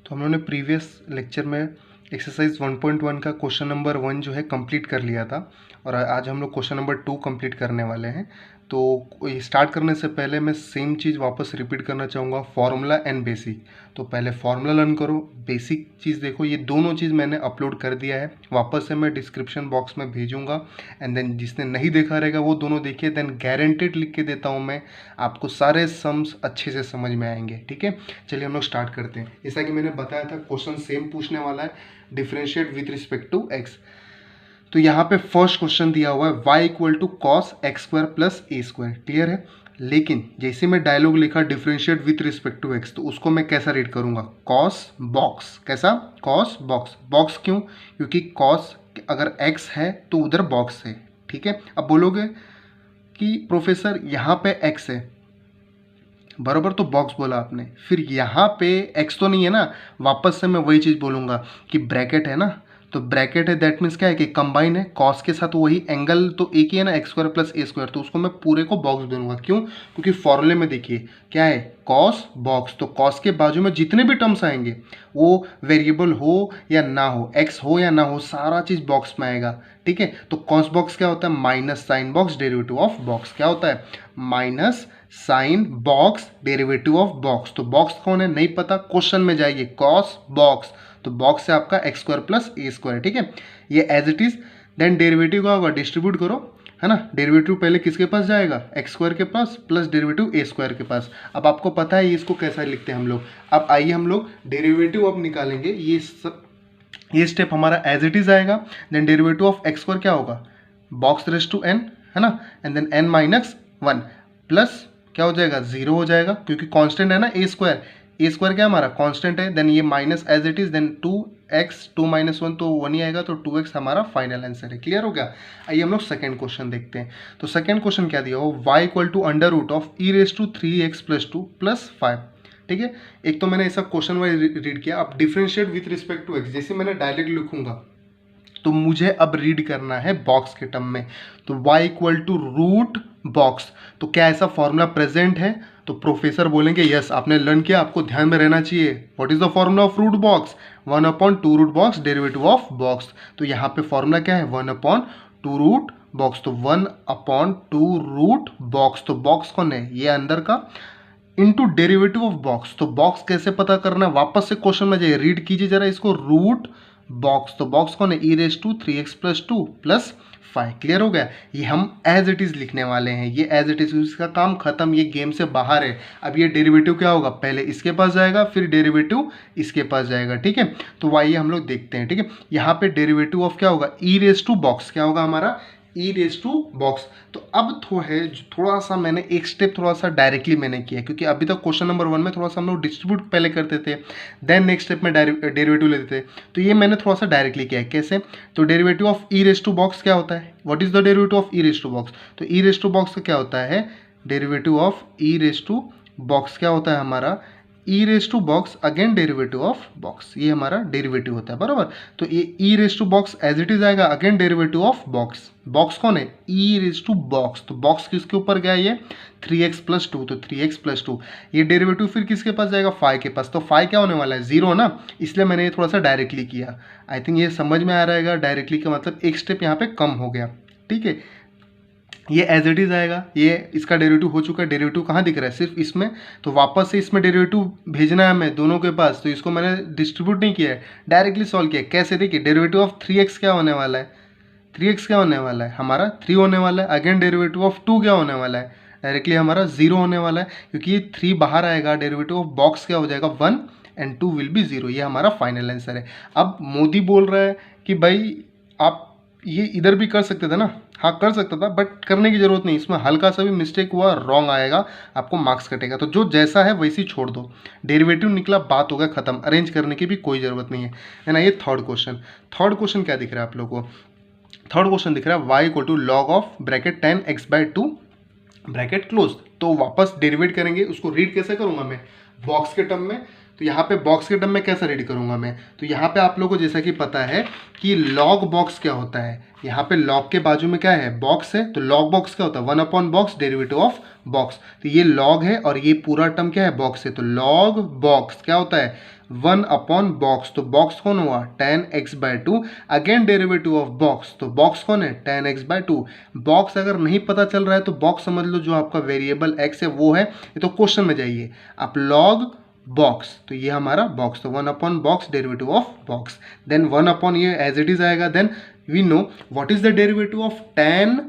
तो हम लोगों ने प्रीवियस लेक्चर में एक्सरसाइज 1.1 का क्वेश्चन नंबर 1 जो है कंप्लीट कर लिया था और आज हम लोग क्वेश्चन नंबर 2 कंप्लीट करने वाले हैं। तो ये स्टार्ट करने से पहले मैं सेम चीज़ वापस रिपीट करना चाहूँगा, फार्मूला एंड बेसिक। तो पहले फार्मूला लर्न करो, बेसिक चीज़ देखो। ये दोनों चीज़ मैंने अपलोड कर दिया है, वापस से मैं डिस्क्रिप्शन बॉक्स में भेजूँगा। एंड देन जिसने नहीं देखा रहेगा वो दोनों देखिए, देन गारंटेड लिख के देता हूँ मैं, आपको सारे सम्स अच्छे से समझ में आएंगे। ठीक है, चलिए हम लोग स्टार्ट करते हैं। जैसा कि मैंने बताया था क्वेश्चन सेम पूछने वाला है, differentiate with respect to x. तो यहाँ पे फर्स्ट क्वेश्चन दिया हुआ है y equal to cos x square plus a square. Clear है। लेकिन जैसे मैं डायलॉग लिखा differentiate with respect to x, तो उसको मैं कैसा रीड करूंगा, कॉस बॉक्स। कैसा, कॉस बॉक्स। बॉक्स क्यों, क्योंकि कॉस अगर x है तो उधर बॉक्स है। ठीक है, अब बोलोगे कि प्रोफेसर यहाँ पे x है, बराबर, तो बॉक्स बोला आपने, फिर यहाँ पे x तो नहीं है ना। वापस से मैं वही चीज़ बोलूँगा कि ब्रैकेट है ना, तो ब्रैकेट है, दैट मीन्स क्या है कि कंबाइन है, कॉस के साथ वही एंगल तो एक ही है ना, x square plus a square, तो उसको मैं पूरे को बॉक्स दूंगा। क्यों, क्योंकि फॉर्मूले में देखिए क्या है, कॉस बॉक्स। तो कॉस के बाजू में जितने भी टर्म्स आएंगे, वो वेरिएबल हो या ना हो, एक्स हो या ना हो, सारा चीज़ बॉक्स में आएगा। ठीक है, तो कॉस बॉक्स क्या होता है, minus sine box derivative of box. क्या होता है, minus sine box derivative of box. तो बॉक्स कौन है नहीं पता, क्वेश्चन में जाइए, कॉस बॉक्स, तो बॉक्स है आपका x square plus a square. ठीक है, ये as it is. Then derivative का होगा, डिस्ट्रीब्यूट करो, है ना। डेरिवेटिव पहले किसके पास जाएगा, एक्स स्क्वायर के पास, प्लस डेरिवेटिव ए स्क्वायर के पास। अब आपको पता है इसको कैसा लिखते हैं हम लोग। अब आइए हम लोग डेरिवेटिव अब निकालेंगे। ये स्टेप हमारा एज इट इज आएगा। Then derivative of x square क्या होगा, बॉक्स रेस टू एन, है ना, and then n minus one, plus क्या हो जाएगा, जीरो हो जाएगा, क्योंकि कांस्टेंट है ना ए स्क्वायर। ए स्क्वायर क्या हमारा कांस्टेंट है। देन ये minus as it is, then 2x, 2 माइनस 1 तो 1 ही आएगा, तो 2x हमारा फाइनल आंसर है। क्लियर हो गया। आइए हम लोग सेकंड क्वेश्चन देखते हैं। तो सेकंड क्वेश्चन क्या दिया हो, y equal to under root of e raise to 3x plus 2 plus 5। ठीक है, एक तो मैंने ऐसा क्वेश्चन वाइज रीड किया। अब differentiate with respect to x, जैसे मैंने डायरेक्ट लिखूंगा तो मुझे अब रीड करना है बॉक्स के टर्म में। तो y equal to root box, तो क्या ऐसा फॉर्मूला प्रेजेंट है, तो प्रोफेसर बोलेंगे यस, आपने लर्न किया, आपको ध्यान में रहना चाहिए। What is the formula of root box, 1/2 root box derivative of box. तो यहाँ पे फॉर्मूला क्या है, 1/2 रूट बॉक्स, तो 1/2 रूट बॉक्स। तो बॉक्स कौन है, ये अंदर का, इनटू डेरिवेटिव ऑफ बॉक्स। तो बॉक्स कैसे पता करना है, वापस से क्वेश्चन में जाइए, रीड कीजिए जरा इसको, रूट बॉक्स। तो बॉक्स कौन है, e raise to 3x plus 2 plus 5। Clear हो गया। ये हम एज इट इज लिखने वाले हैं, ये एज इट इज, इसका काम खत्म, ये गेम से बाहर है। अब ये डेरिवेटिव क्या होगा, पहले इसके पास जाएगा, फिर डेरिवेटिव इसके पास जाएगा। ठीक है, तो आइए हम लोग देखते हैं। ठीक है, यहाँ पे डेरिवेटिव ऑफ क्या होगा, ई रेस टू बॉक्स, क्या होगा हमारा, ई रेस टू बॉक्स। तो अब थोड़ा सा मैंने एक स्टेप थोड़ा सा डायरेक्टली मैंने किया, क्योंकि अभी तक क्वेश्चन नंबर 1 में थोड़ा सा हम लोग डिस्ट्रीब्यूट पहले करते थे, देन नेक्स्ट स्टेप में डेरिवेटिव लेते थे। तो ये मैंने थोड़ा सा डायरेक्टली किया है। कैसे, तो derivative of e raise to box क्या होता है, what is the derivative of e raise to box. तो ई रेस टू बॉक्स का क्या होता है, derivative of e raise to box क्या होता है हमारा, e raise to box again derivative of box, ये हमारा डेरिवेटिव होता है, बराबर। तो ये e raise to box as it is आएगा, again derivative of box. Box कौन है, ई रेस टू बॉक्स, तो बॉक्स किसके ऊपर गया, ये 3x प्लस 2, तो 3x प्लस 2। ये डेरिवेटिव फिर किसके पास जाएगा, 5 के पास। तो 5 क्या होने वाला है, 0 ना, इसलिए मैंने ये थोड़ा सा डायरेक्टली किया। आई थिंक ये समझ में आ रहेगा, डायरेक्टली का मतलब एक स्टेप यहाँ पे कम हो गया। ठीक है, ये एज इट इज आएगा, ये इसका डेरिवेटिव हो चुका है। डेरिवेटिव कहाँ दिख रहा है, सिर्फ इसमें, तो वापस से इसमें डेरिवेटिव भेजना है हमें दोनों के पास। तो इसको मैंने डिस्ट्रीब्यूट नहीं किया है, डायरेक्टली सॉल्व किया। कैसे, देखिए डेरिवेटिव ऑफ 3x क्या होने वाला है, 3x क्या होने वाला है हमारा, 3 होने वाला है। अगेन डेरिवेटिव ऑफ 2 क्या होने वाला है, डायरेक्टली हमारा 0 होने वाला है, क्योंकि ये 3 बाहर आएगा। डेरिवेटिव ऑफ बॉक्स क्या हो जाएगा, 1 एंड 2 विल बी 0। ये हमारा फाइनल आंसर है। अब मोदी बोल रहा है कि भाई आप ये इधर भी कर सकते थे ना, हाँ कर सकता था, बट करने की जरूरत नहीं, इसमें हल्का सा भी मिस्टेक हुआ, रॉन्ग आएगा, आपको मार्क्स कटेगा। तो जो जैसा है वैसे ही छोड़ दो, डेरिवेटिव निकला, बात हो गया खत्म, अरेंज करने की भी कोई ज़रूरत नहीं है ना। ये थर्ड क्वेश्चन, थर्ड क्वेश्चन क्या दिख रहा है आप लोगों को, थर्ड क्वेश्चन दिख रहा है y equal to log of bracket 10x/2 bracket close. तो वापस डेरिवेट करेंगे, उसको रीड कैसे करूंगा मैं, बॉक्स के टर्म में। तो यहाँ पे बॉक्स के टर्म में कैसे रीड करूंगा मैं, तो यहाँ पे आप लोगों को जैसा कि पता है कि लॉग बॉक्स क्या होता है, यहाँ पे लॉग के बाजू में क्या है, बॉक्स है। तो लॉग बॉक्स क्या होता है, 1 बॉक्स डेरिवेटिव ऑफ बॉक्स। तो ये लॉग है और ये पूरा टर्म क्या है, बॉक्स है। तो लॉग बॉक्स क्या होता है, 1 अपॉन बॉक्स, तो बॉक्स कौन हुआ 10x/2, again derivative of box, तो बॉक्स कौन है 10x/2। बॉक्स अगर नहीं पता चल रहा है तो बॉक्स समझ लो जो आपका वेरिएबल x है वो है, ये तो क्वेश्चन में जाइए आप लॉग बॉक्स, तो ये हमारा बॉक्स, तो 1 upon box derivative of box, then 1 upon ये एज इट इज आएगा, then we know what is the derivative of 10,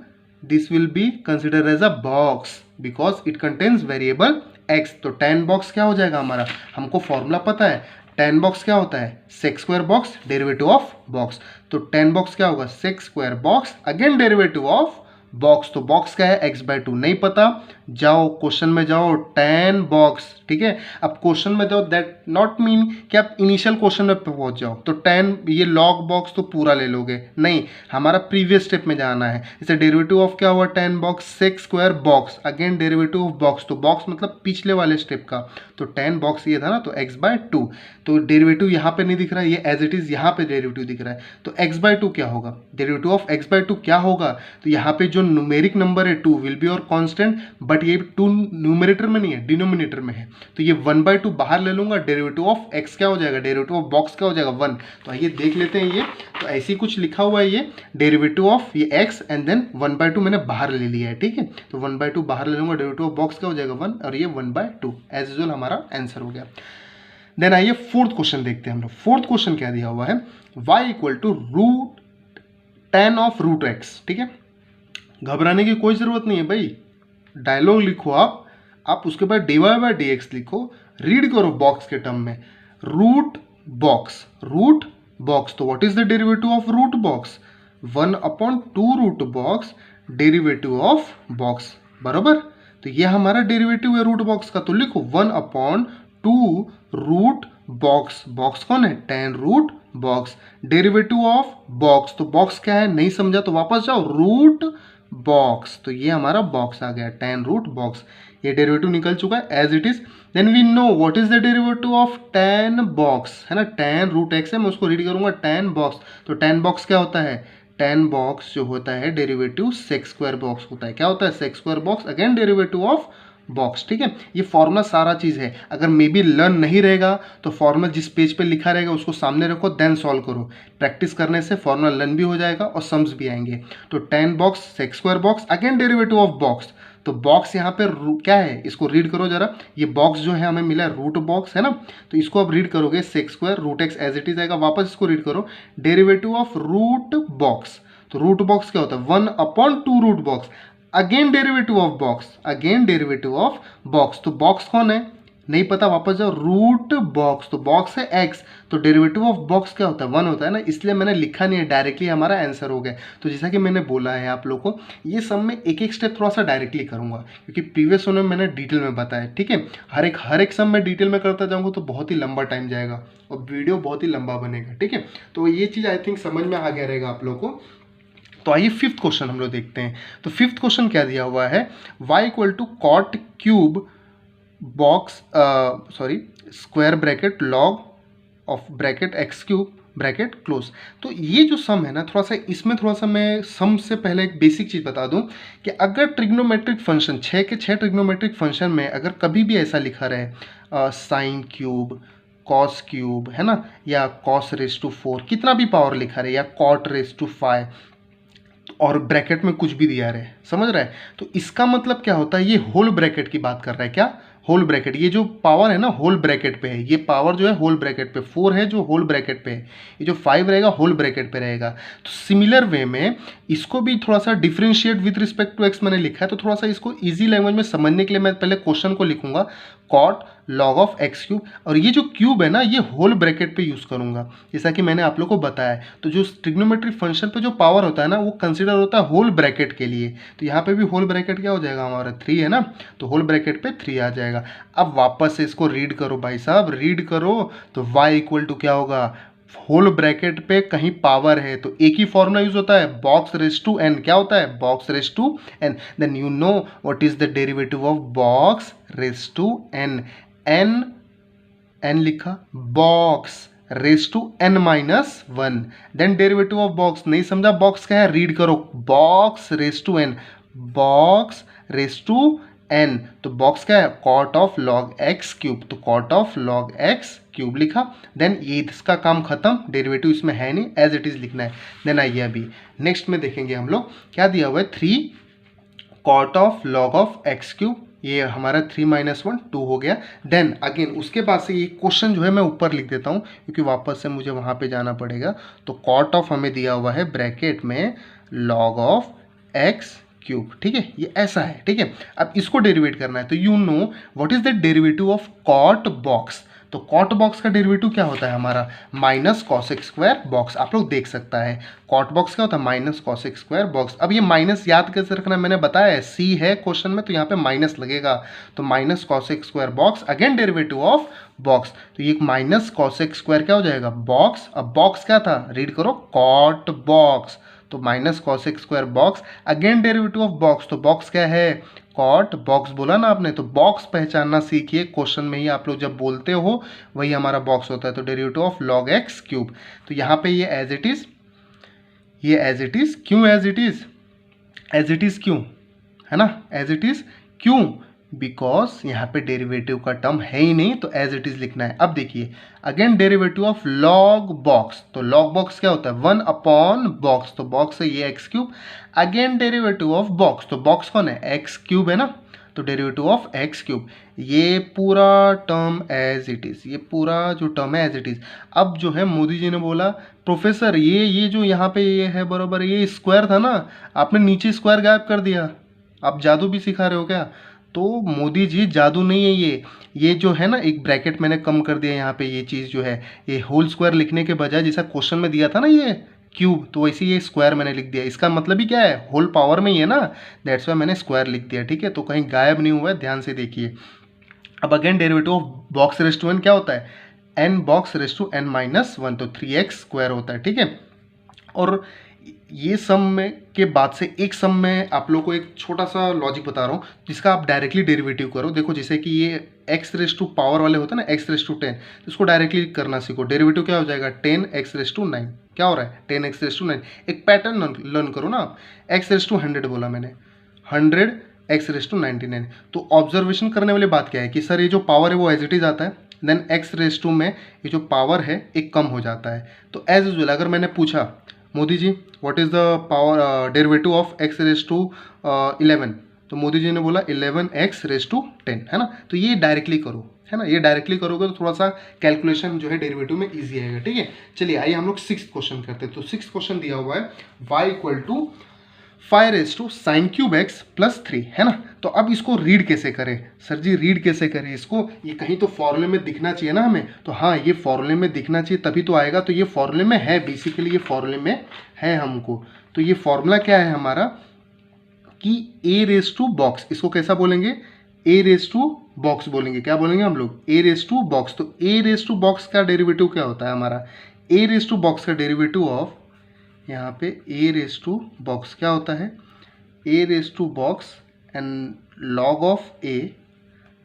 this will be consider as a box because it contains variable x, तो 10 box क्या हो जाएगा हमारा, हमको formula पता है 10 बॉक्स क्या होता है sec square box derivative of box, तो 10 बॉक्स क्या होगा sec square box again derivative of box, तो बॉक्स क्या है x/2 नहीं पता, जाओ क्वेश्चन में जाओ 10 बॉक्स, ठीक है। अब क्वेश्चन में जाओ दैट नॉट मीन कि आप इनिशियल क्वेश्चन में पहुंच जाओ तो 10 ये लॉग बॉक्स तो पूरा ले लोगे, नहीं हमारा प्रीवियस स्टेप में जाना है। इसे डेरिवेटिव ऑफ क्या हुआ 10 box sec square box again derivative of box, तो बॉक्स मतलब पिछले वाले स्टेप का, तो 10 बॉक्स ये था ना, तो x/2, तो डेरिवेटिव यहाँ पे नहीं दिख रहा है, ये एज इट इज यहाँ पे डेरिवेटिव दिख रहा है, तो x/2 क्या होगा, डेरिवेटिव ऑफ x/2 क्या होगा, तो यहाँ पे जो न्यूमेरिक नंबर है 2 विल बी और कांस्टेंट, बट ये 2 न्यूमरेटर में नहीं है डिनोमिनेटर में है, तो ये 1/2 बाहर ले लूंगा, डेरिवेटिव ऑफ x क्या हो जाएगा, डेरिवेटिव ऑफ बॉक्स क्या हो जाएगा 1, तो आइए देख लेते हैं ये, तो ऐसे ही कुछ लिखा हुआ है ये डेरिवेटिव ऑफ ये x एंड देन 1/2 मैंने बाहर ले लिया है, ठीक है, तो 1/2 बाहर ले लूंगा, डेरिवेटिव ऑफ बॉक्स क्या हो जाएगा 1 और ये 1/2, एज यूजुअल हमारा आंसर हो गया। देन आइए फोर्थ क्वेश्चन देखते हैं हम लोग, फोर्थ क्वेश्चन क्या दिया हुआ है y equal to root 10 of root x, ठीक है, घबराने की कोई जरूरत नहीं है भाई, डायलॉग लिखो आप उसके बाद dy/dx लिखो, रीड करो बॉक्स के टर्म में, रूट बॉक्स, तो what is the derivative of root box 1/2 root box derivative of box, बराबर, तो ये हमारा डेरिवेटिव है रूट बॉक्स का, तो लिखो 1/2 रूट बॉक्स कौन है 10 root box, derivative of box, तो बॉक्स क्या है नहीं समझा तो वापस जाओ रूट बॉक्स, तो ये हमारा बॉक्स आ गया 10 रूट बॉक्स, ये डेरिवेटिव निकल चुका है as it is. Then we know what is the derivative of 10 box, है ना 10 रूट x है, मैं उसको रीड करूंगा 10 बॉक्स, तो 10 बॉक्स क्या होता है 10 बॉक्स जो होता है डेरिवेटिव सेक स्क्वायर बॉक्स होता है, क्या होता है sec square box again derivative of box, ठीक है, ये फॉर्मूला सारा चीज़ है, अगर मे बी लर्न नहीं रहेगा तो फॉर्मूला जिस पेज पे लिखा रहेगा उसको सामने रखो देन सॉल्व करो, प्रैक्टिस करने से फॉर्मूला लर्न भी हो जाएगा और सम्स भी आएंगे। तो 10 box sec square box again derivative of box, तो बॉक्स यहाँ पे क्या है इसको रीड करो जरा, ये बॉक्स जो है हमें मिला रूट बॉक्स है ना, तो इसको अब रीड करोगे sec square root x as it is आएगा, वापस इसको रीड करो डेरिवेटिव ऑफ रूट बॉक्स, तो रूट बॉक्स क्या होता है 1/2 root box again derivative of box, तो बॉक्स कौन है नहीं पता, वापस जाओ रूट बॉक्स, तो बॉक्स है x, तो डेरिवेटिव ऑफ बॉक्स क्या होता है 1 होता है ना, इसलिए मैंने लिखा नहीं है, डायरेक्टली हमारा आंसर हो गया। तो जैसा कि मैंने बोला है आप लोगों को ये सब में एक एक स्टेप थोड़ा सा डायरेक्टली करूंगा क्योंकि प्रीवियस में मैंने डिटेल में बताया, ठीक है, हर एक सब में डिटेल में करता जाऊंगा तो बहुत ही लंबा टाइम जाएगा और वीडियो बहुत ही लंबा बनेगा, ठीक है, तो ये चीज़ आई थिंक समझ में आ गया रहेगा आप लोगों को। तो आइए फिफ्थ क्वेश्चन हम लोग देखते हैं, तो फिफ्थ क्वेश्चन क्या दिया हुआ है y equal to cot cube box square bracket log of bracket x cube bracket close, तो ये जो सम है ना थोड़ा सा इसमें थोड़ा सा मैं सम से पहले एक बेसिक चीज़ बता दूं कि अगर ट्रिग्नोमेट्रिक फंक्शन 6 के 6 ट्रिग्नोमेट्रिक फंक्शन में अगर कभी भी ऐसा लिखा रहे साइन क्यूब कॉस क्यूब है ना, या कॉस रेस टू 4 कितना भी पावर लिखा रहे, या कॉट रेस टू 5 और ब्रैकेट में कुछ भी दिया रहे, समझ रहा है, तो इसका मतलब क्या होता है ये होल ब्रैकेट की बात कर रहा है, क्या होल ब्रैकेट, ये जो पावर है ना होल ब्रैकेट पे है, ये पावर जो है होल ब्रैकेट पे 4 है जो होल ब्रैकेट पे है, ये जो 5 रहेगा होल ब्रैकेट पे रहेगा। तो सिमिलर वे में इसको भी थोड़ा सा differentiate with respect to x मैंने लिखा है, तो थोड़ा सा इसको इजी लैंग्वेज में समझने के लिए मैं पहले क्वेश्चन को लिखूंगा cot log of x cube, और ये जो क्यूब है ना ये होल ब्रैकेट पे यूज़ करूंगा जैसा कि मैंने आप लोग को बताया। तो जो ट्रिग्नोमेट्रिक फंक्शन पे जो पावर होता है ना वो कंसिडर होता है होल ब्रैकेट के लिए, तो यहाँ पे भी होल ब्रैकेट क्या हो जाएगा हमारा 3 है ना, तो होल ब्रैकेट पे 3 आ जाएगा। अब वापस से इसको रीड करो भाई साहब, रीड करो, तो y इक्वल टू क्या होगा होल ब्रैकेट पे कहीं पावर है तो एक ही फॉर्मूला यूज होता है बॉक्स रेस टू एन, क्या होता है box raise to n, then you know what is the derivative of box raise to n, n लिखा box raise to n - 1, then derivative of box नहीं समझा box क्या है रीड करो box raise to n, box raise to n, तो box क्या है, cot of log x cube, तो cot of log x cube लिखा। देन ये इसका काम खत्म, डेरिवेटिव इसमें है नहीं, एज इट इज लिखना है। देन आइए अभी नेक्स्ट में देखेंगे हम लोग क्या दिया हुआ है, 3 cot of log of x cube, ये हमारा 3 - 1 2 हो गया। देन अगेन उसके बाद से ये क्वेश्चन जो है मैं ऊपर लिख देता हूँ क्योंकि वापस से मुझे वहाँ पे जाना पड़ेगा। तो कॉट ऑफ हमें दिया हुआ है ब्रैकेट में लॉग ऑफ एक्स क्यूब, ठीक है, ये ऐसा है, ठीक है। अब इसको डेरिवेट करना है, तो you know what is the derivative of cot box. तो कॉट बॉक्स का डेरिवेटिव क्या होता है हमारा, माइनस कॉसेक स्क्वायर बॉक्स, आप लोग देख सकता है कॉट बॉक्स क्या होता है, माइनस कॉसेक स्क्वायर बॉक्स। अब ये माइनस याद कैसे रखना है, मैंने बताया है सी है क्वेश्चन में, तो यहाँ पे माइनस लगेगा, तो minus cosec square box, again derivative of box, तो ये माइनस कॉसेक स्क्वायर क्या हो जाएगा, बॉक्स। अब बॉक्स क्या था, रीड करो, कॉट बॉक्स, तो minus cosec square box, again derivative of box, तो बॉक्स क्या है, कॉट बॉक्स बोला ना आपने, तो बॉक्स पहचानना सीखिए, क्वेश्चन में ही आप लोग जब बोलते हो वही हमारा बॉक्स होता है। तो derivative of log x cube, तो यहाँ पे ये एज इट इज, ये एज इट इज, क्यों as it is, as it is क्यों है ना, एज इट इज क्यों, बिकॉज यहाँ पे डेरिवेटिव का टर्म है ही नहीं, तो एज इट इज लिखना है। अब देखिए again derivative of log box, तो लॉग बॉक्स क्या होता है, 1 अपॉन बॉक्स, तो बॉक्स है ये x cube, again derivative of box, तो बॉक्स कौन है, एक्स क्यूब है ना, तो डेरिवेटिव ऑफ एक्स क्यूब, ये पूरा टर्म एज इट इज, ये पूरा जो टर्म है एज इट इज। अब जो है मोदी जी ने बोला प्रोफेसर ये जो यहाँ पे ये है बराबर, ये स्क्वायर था ना, आपने नीचे स्क्वायर गायब कर दिया, आप जादू भी सिखा रहे हो क्या। तो मोदी जी जादू नहीं है ये जो है ना एक ब्रैकेट मैंने कम कर दिया यहाँ पे, ये चीज़ जो है ये होल स्क्वायर लिखने के बजाय जैसा क्वेश्चन में दिया था ना ये क्यूब, तो वैसे ये स्क्वायर मैंने लिख दिया, इसका मतलब ही क्या है, होल पावर में ही है ना, दैट्स वाई मैंने स्क्वायर लिख दिया, ठीक है। तो कहीं गायब नहीं हुआ है, ध्यान से देखिए। अब again derivative of box raise to n क्या होता है, n box raise to n - 1, तो 3x स्क्वायर होता है, ठीक है। और ये सम में के बाद से एक सम में आप लोगों को एक छोटा सा लॉजिक बता रहा हूँ जिसका आप डायरेक्टली डेरिवेटिव करो। देखो जैसे कि ये x रेस टू पावर वाले होते हैं ना, x रेस टू 10, तो इसको डायरेक्टली करना सीखो। डेरिवेटिव क्या हो जाएगा, 10x रेस टू 9, क्या हो रहा है 10x रेस टू 9। एक पैटर्न लर्न करो ना आप, x रेस टू 100 बोला मैंने, 100x रेस टू 99, तो ऑब्जर्वेशन करने वाली बात क्या है कि सर ये जो पावर है वो एज इट इज आता है, देन x रेस टू में ये जो पावर है एक कम हो जाता है। तो एज यूजुअल अगर मैंने पूछा Modi ji what is the power derivative of x raise to 11, तो मोदी जी ने बोला 11x रेस टू 10, है ना। तो ये डायरेक्टली करो, है ना, ये डायरेक्टली करोगे तो थोड़ा सा कैलकुलेशन जो है डेरिवेटिव में इजी आएगा, ठीक है। चलिए आइए हम लोग 6th क्वेश्चन करते हैं। तो 6th क्वेश्चन दिया हुआ है y equal to 5 raise to sine cube x plus 3, है ना। तो अब इसको रीड कैसे करें, सर जी रीड कैसे करें इसको, ये कहीं तो फॉर्मूले में दिखना चाहिए ना हमें, तो हाँ ये फॉर्मूले में दिखना चाहिए तभी तो आएगा। तो ये फॉर्मूले में है, बेसिकली ये फॉर्मूले में है हमको। तो ये फॉर्मूला क्या है हमारा कि a रेस टू बॉक्स, इसको कैसा बोलेंगे, a रेस टू बॉक्स बोलेंगे, क्या बोलेंगे हम लोग, a रेस टू बॉक्स। तो a रेस टू बॉक्स का डेरिवेटिव क्या होता है हमारा, a रेस टू बॉक्स का डेरिवेटिव ऑफ, यहाँ पे a रेस टू बॉक्स क्या होता है, a raise to box and log of a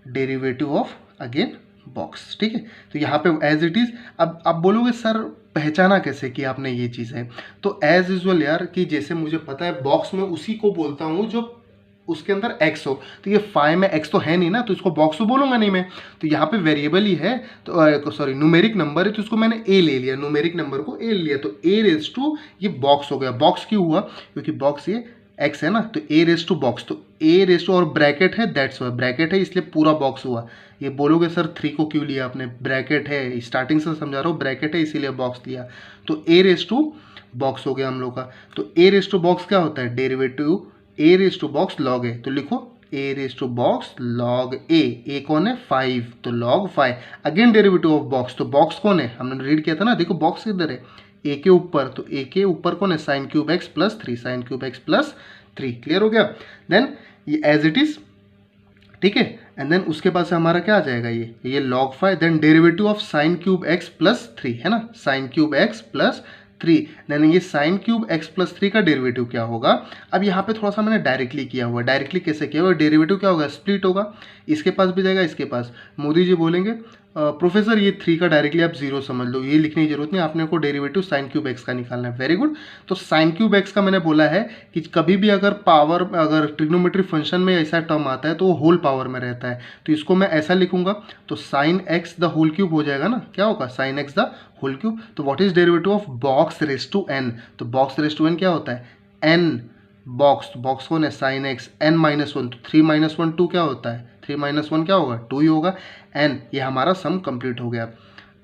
derivative of again box, ठीक है। तो यहाँ पे एज इट इज। अब आप बोलोगे सर पहचाना कैसे कि आपने ये चीज़ है, तो एज यूजुअल यार कि जैसे मुझे पता है बॉक्स में उसी को बोलता हूँ जो उसके अंदर x हो, तो ये 5 में x तो है नहीं ना, तो इसको बॉक्स तो बोलूँगा नहीं मैं। तो यहाँ पे वेरिएबल ही है, तो सॉरी न्यूमेरिक नंबर है, तो इसको मैंने a ले लिया, न्यूमेरिक नंबर को a लिया, तो a रेस टू ये बॉक्स हो गया। बॉक्स क्यों हुआ, क्योंकि बॉक्स ये x है ना, तो a रेस टू बॉक्स, तो a रेस टू और ब्रैकेट है, दैट्स वाई ब्रैकेट है इसलिए पूरा बॉक्स हुआ। ये बोलोगे सर 3 को क्यों लिया आपने, ब्रैकेट है, स्टार्टिंग से समझा रहा हूँ, ब्रैकेट है इसीलिए बॉक्स लिया। तो a रेस टू बॉक्स हो गया हम लोग का। तो a रेस टू बॉक्स क्या होता है, derivative a raise to box log a, तो लिखो a raise to box log a कौन है 5, तो log 5। Again derivative of box, तो बॉक्स कौन है, हमने रीड किया था ना, देखो बॉक्स किधर है, a के ऊपर, तो a के ऊपर कौन है sign cube x plus 3, sign cube x plus 3, clear हो गया। Then as as it is, ठीक है, एंड देन उसके पास हमारा क्या आ जाएगा, ये log 5, then derivative of sine cube x plus 3, है ना, sine cube x plus 3, then ये साइन क्यूब एक्स प्लस 3 का डेरिवेटिव क्या होगा। अब यहाँ पे थोड़ा सा मैंने डायरेक्टली किया हुआ है, डायरेक्टली कैसे किया हुआ, डेरिवेटिव क्या होगा, स्प्लिट होगा, इसके पास भी जाएगा इसके पास। मोदी जी बोलेंगे प्रोफेसर ये 3 का डायरेक्टली आप 0 समझ लो, ये लिखने की जरूरत नहीं, आपने को डेरिवेटिव साइन क्यूब एक्स का निकालना है। Very good. तो साइन क्यूब एक्स का मैंने बोला है कि कभी भी अगर पावर, अगर ट्रिग्नोमेट्री फंक्शन में ऐसा टर्म आता है तो वो होल पावर में रहता है, तो इसको मैं ऐसा लिखूंगा, तो sine x the whole cube हो जाएगा ना, क्या होगा, sine x the whole cube. तो what is derivative of box raise to n, तो बॉक्स रेज टू एन क्या होता है, एन बॉक्स, तो बॉक्स कौन है, sine x, n minus one, तो 3 माइनस वन 2 क्या होता है, 3 माइनस वन क्या होगा, 2 ही होगा, एन। ये हमारा सम कंप्लीट हो गया।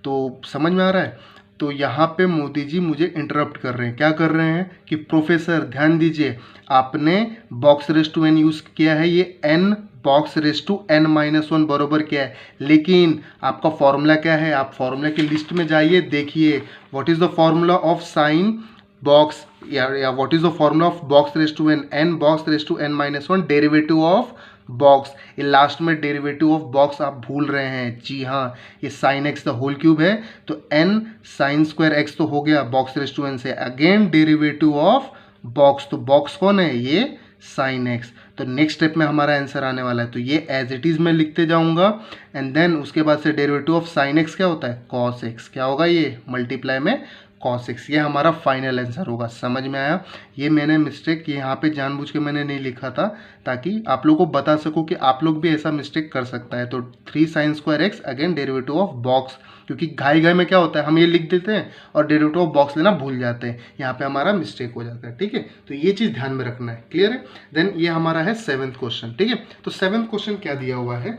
तो समझ में आ रहा है। तो यहाँ पे मोदी जी मुझे इंटरप्ट कर रहे हैं, क्या कर रहे हैं कि प्रोफेसर ध्यान दीजिए, आपने box raise to n use किया है, ये n box raise to n minus one बराबर क्या है, लेकिन आपका फॉर्मूला क्या है, आप फॉर्मूला की लिस्ट में जाइए, देखिए what is the formula of sine box, या what is the formula of box raise to n box raise to n minus one, derivative of box. ये लास्ट में डेरिवेटिव ऑफ बॉक्स आप भूल रहे हैं, जी हाँ, ये sine x the whole cube है, तो एन साइन स्क्वायर एक्स तो हो गया बॉक्स रेज टू एन से, अगेन डेरिवेटिव ऑफ बॉक्स, तो बॉक्स कौन है, ये साइन एक्स। तो नेक्स्ट स्टेप में हमारा आंसर आने वाला है, तो ये एज इट इज मैं लिखते जाऊंगा, एंड देन उसके बाद से डेरिवेटिव ऑफ साइन एक्स क्या होता है, कॉस एक्स, क्या होगा, ये मल्टीप्लाई में cos x, ये हमारा फाइनल आंसर होगा। समझ में आया। ये मैंने मिस्टेक यहाँ पे जानबूझ के मैंने नहीं लिखा था, ताकि आप लोगों को बता सकूँ कि आप लोग भी ऐसा मिस्टेक कर सकता है। तो 3 sign square x again derivative of box, क्योंकि घाई घाई में क्या होता है, हम ये लिख देते हैं और डेरिवेटिव ऑफ बॉक्स लेना भूल जाते हैं, यहाँ पे हमारा मिस्टेक हो जाता है। ठीक है, तो ये चीज़ ध्यान में रखना है, क्लियर है। देन ये हमारा है 7th क्वेश्चन। ठीक है, तो 7th क्वेश्चन क्या दिया हुआ है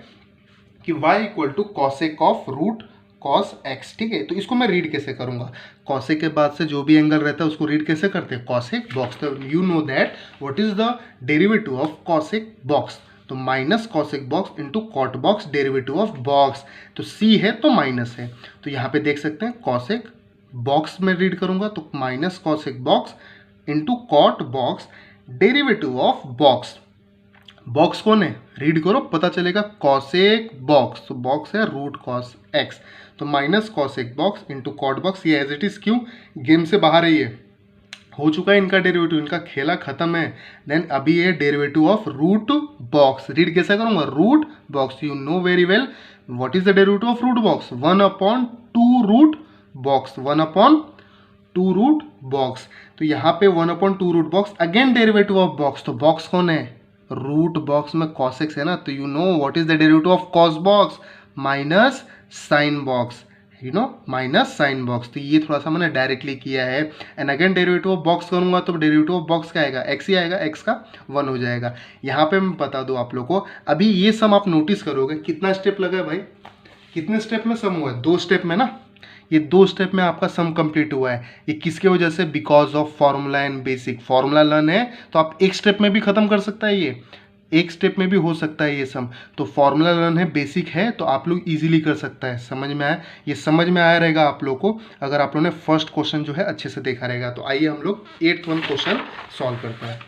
कि y equal to cosec of root cos x. ठीक है, तो इसको मैं रीड कैसे करूंगा, कॉसेक के बाद से जो भी एंगल रहता है उसको रीड कैसे करते हैं, कॉसेक बॉक्स। तो you know that what is the derivative of cosec box, तो minus cosec box into cot box, derivative of box, तो सी है तो माइनस है, तो यहाँ पे देख सकते हैं कॉसेक बॉक्स में रीड करूंगा तो minus cosec box into cot box, derivative of box. Box कौन है, रीड करो पता चलेगा, कॉसेक बॉक्स, तो बॉक्स है रूट कॉस एक्स, तो minus cosec box into cot box, ये एज इट इज क्यों, गेम से बाहर है, ये हो चुका है इनका डेरिवेटिव, इनका खेला खत्म है। देन अभी ये derivative of root box, read कैसे करूंगा, root box, you know very well what is the derivative of root box, 1/2 root box, 1/2 root box, तो यहाँ पे 1/2 root box, again derivative of box, तो बॉक्स कौन है, रूट बॉक्स में cos x है ना, तो you know what is the derivative of cos box, minus sine box, you know minus sine box, तो ये थोड़ा सा मैंने डायरेक्टली किया है। And again derivative of box करूंगा तो डेरिवेटिव ऑफ बॉक्स क्या आएगा, x ही आएगा, x का 1 हो जाएगा। यहाँ पे मैं बता दूं आप लोग को, अभी ये सम आप नोटिस करोगे कितना स्टेप लगा है भाई, कितने स्टेप में सम हुआ है, 2 स्टेप में ना, ये 2 स्टेप में आपका सम कंप्लीट हुआ है। ये किसके वजह से, because of formula and basic, formula learn है तो आप एक स्टेप में भी खत्म कर सकता है, ये एक स्टेप में भी हो सकता है ये सम, तो फॉर्मूला लर्न है, बेसिक है, तो आप लोग इजीली कर सकता है। समझ में आया, ये समझ में आया रहेगा आप लोग को अगर आप लोगों ने फर्स्ट क्वेश्चन जो है अच्छे से देखा रहेगा। तो आइए हम लोग 8th वन क्वेश्चन सॉल्व करते हैं।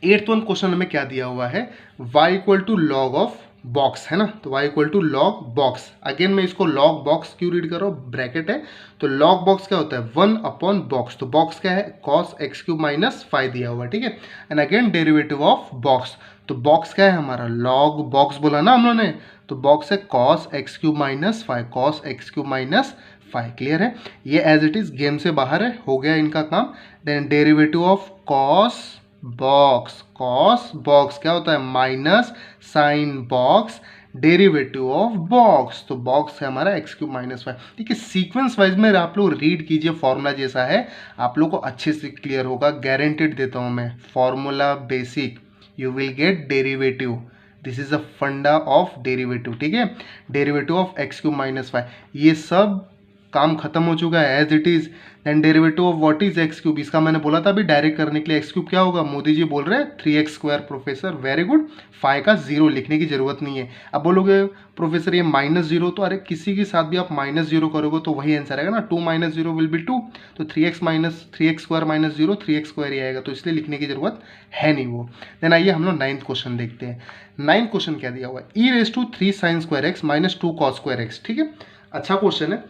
8th वन क्वेश्चन में क्या दिया हुआ है, y equal to log of box है ना, तो y equal to log box, again मैं इसको लॉग बॉक्स क्यों रीड कर रहा हूँ, ब्रैकेट है, तो लॉग बॉक्स क्या होता है, 1/बॉक्स, तो बॉक्स क्या है, cos x³ माइनस 5 दिया हुआ है। ठीक है, and again derivative of box, तो बॉक्स क्या है हमारा, लॉग बॉक्स बोला ना हम लोगों ने, तो बॉक्स है cos x³ minus 5, cos x³ minus 5, clear है। ये एज इट इज गेम से बाहर है, हो गया इनका काम। Then derivative of cos box क्या होता है, minus sine box, derivative of box, तो बॉक्स है हमारा x³ माइनस 5। ठीक है, सीक्वेंस वाइज में आप लोग रीड कीजिए, फॉर्मूला जैसा है आप लोग को अच्छे से क्लियर होगा, गारंटेड देता हूं मैं। Formula basic, you will get derivative, this is a फंडा ऑफ डेरिवेटिव। ठीक है, डेरिवेटिव ऑफ x³ माइनस 5, ये सब काम खत्म हो चुका है as it is. And derivative of what is x³, इसका मैंने बोला था अभी डायरेक्ट करने के लिए, x³ क्या होगा, मोदी जी बोल रहे हैं 3x²। प्रोफेसर वेरी गुड, 5 का 0 लिखने की जरूरत नहीं है। अब बोलोगे प्रोफेसर ये -0, तो अरे किसी के साथ भी आप -0 करोगे तो वही आंसर आएगा ना, 2 - 0 विल बी 2, तो 3x² माइनस 0 3x² ही आएगा, तो इसलिए लिखने की जरूरत है नहीं वो। देन आइए हम लोग 9th क्वेश्चन देखते हैं। 9th क्वेश्चन क्या दिया हुआ है, e⁻³ sin square x minus 2 cos square x। ठीक है, अच्छा क्वेश्चन है।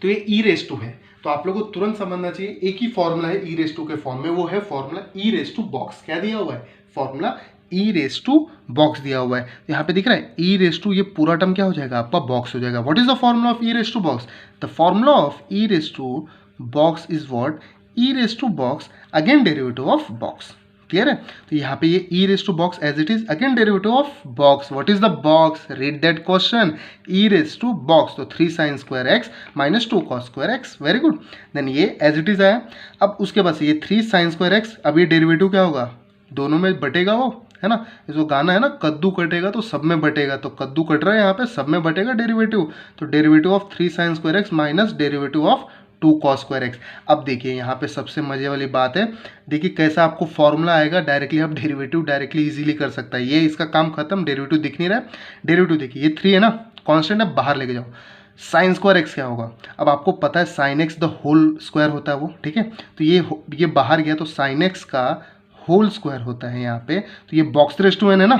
तो ये e⁻² है, तो आप लोगों को तुरंत समझना चाहिए, एक ही फॉर्मूला है e⁻² के फॉर्म में, वो है फॉर्मूला e⁻, बॉक्स क्या दिया हुआ है, formula e raise to box दिया हुआ है, तो यहाँ पे दिख रहा है ई रेस टू, ये पूरा टर्म क्या हो जाएगा आपका बॉक्स हो जाएगा। What is the formula of e raise to box? The formula of e raise to box is what? E raise to box again derivative of box. Clear है? तो यहाँ पे ये e raise to box as it is again derivative of box. What is the box? Read that question, e raise to box, तो 3 sin square x minus 2 cos square x. Very good, then as as it is आया। अब उसके बाद ये 3 sin square x, अब ये derivative क्या होगा? दोनों में बटेगा वो, है ना, जो गाना है ना, कद्दू कटेगा तो सब में बटेगा, तो कद्दू कट रहा है यहाँ पे, सब में बटेगा डेरिवेटिव, तो derivative of 3 sin square x minus derivative of 2 cos square x. अब देखिए यहाँ पे सबसे मजे वाली बात है, देखिए कैसा आपको फॉर्मूला आएगा, डायरेक्टली आप डेरिवेटिव डायरेक्टली इजीली कर सकता है। ये इसका काम खत्म, डेरिवेटिव दिख नहीं रहा है, डेरिवेटिव देखिए ये 3 है ना, कांस्टेंट है, बाहर लेके जाओ, साइन स्क्वायर एक्स क्या होगा? अब आपको पता है sine x the whole square होता है वो, ठीक है, तो ये बाहर गया तो साइन एक्स का होल स्क्वायर होता है यहाँ पे, तो ये बॉक्स रेस टू एन है ना,